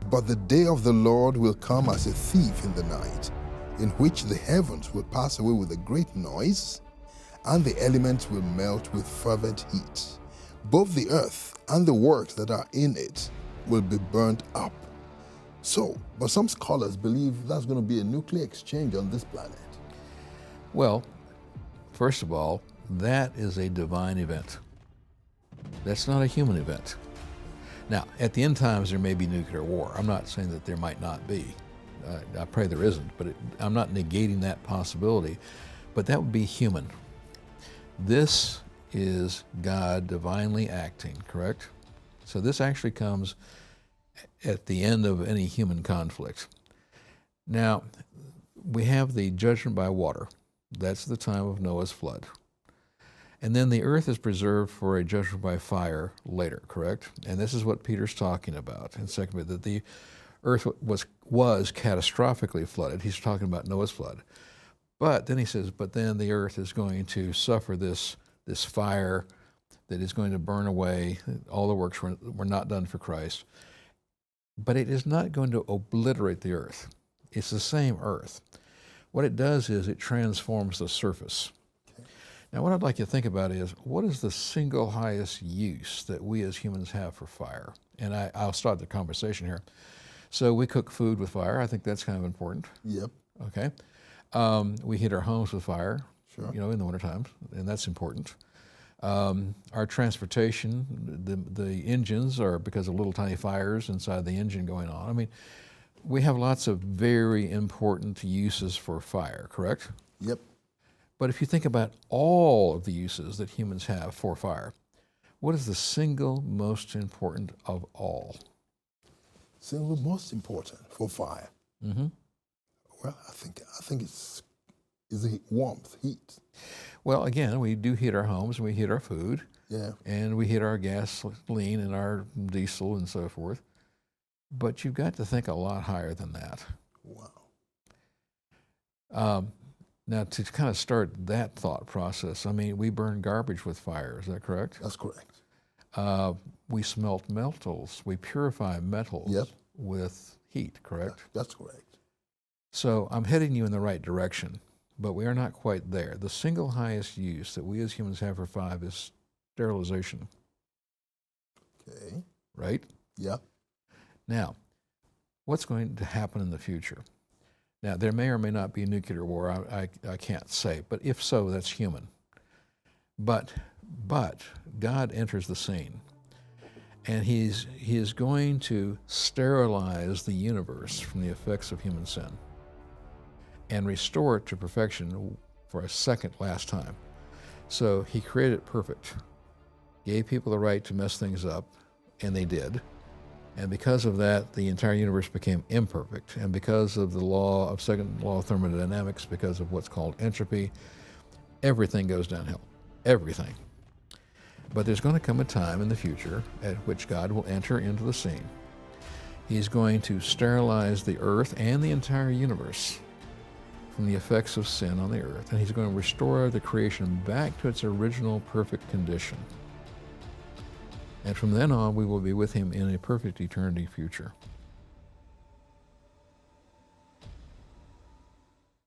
But the day of the Lord will come as a thief in the night, in which the heavens will pass away with a great noise, and the elements will melt with fervent heat. Both the earth and the works that are in it will be burnt up. But some scholars believe that's going to be a nuclear exchange on this planet. Well, first of all, that is a divine event. That's not a human event. Now, at the end times, there may be nuclear war. I'm not saying that there might not be. I pray there isn't, but I'm not negating that possibility. But that would be human. This is God divinely acting, correct? So this actually comes at the end of any human conflict. Now, we have the judgment by water. That's the time of Noah's flood. And then the earth is preserved for a judgment by fire later, correct? And this is what Peter's talking about in 2 Peter, that the earth was catastrophically flooded. He's talking about Noah's flood. But then he says, but then the earth is going to suffer this fire that is going to burn away. All the works were not done for Christ. But it is not going to obliterate the earth. It's the same earth. What it does is it transforms the surface. Now, what I'd like you to think about is, what is the single highest use that we as humans have for fire? And I'll start the conversation here. So we cook food with fire. I think that's kind of important. Yep. Okay. We heat our homes with fire, Sure. in the wintertime, and that's important. Our transportation, the engines are because of little tiny fires inside the engine going on. I mean, we have lots of very important uses for fire, correct? Yep. But if you think about all of the uses that humans have for fire, what is the single most important of all? Single most important for fire. Mm-hmm. Well, I think it's the warmth, heat. Well, again, we do heat our homes and we heat our food. Yeah. And we heat our gasoline and our diesel and so forth. But you've got to think a lot higher than that. Wow. Now, to kind of start that thought process, I mean, we burn garbage with fire, is that correct? That's correct. We smelt metals. We purify metals Yep. with heat, correct? That's correct. So I'm heading you in the right direction, but we are not quite there. The single highest use that we as humans have for fire is sterilization. Okay. Right? Yep. Now, what's going to happen in the future? Now, there may or may not be nuclear war. I can't say, but if so, that's human. But God enters the scene, and he is going to sterilize the universe from the effects of human sin and restore it to perfection for a second last time. So he created it perfect, gave people the right to mess things up, and they did. And because of that, the entire universe became imperfect. And because of the second law of thermodynamics, because of what's called entropy, everything goes downhill. Everything. But there's going to come a time in the future at which God will enter into the scene. He's going to sterilize the earth and the entire universe from the effects of sin on the earth. And he's going to restore the creation back to its original perfect condition. And from then on, we will be with him in a perfect eternity future.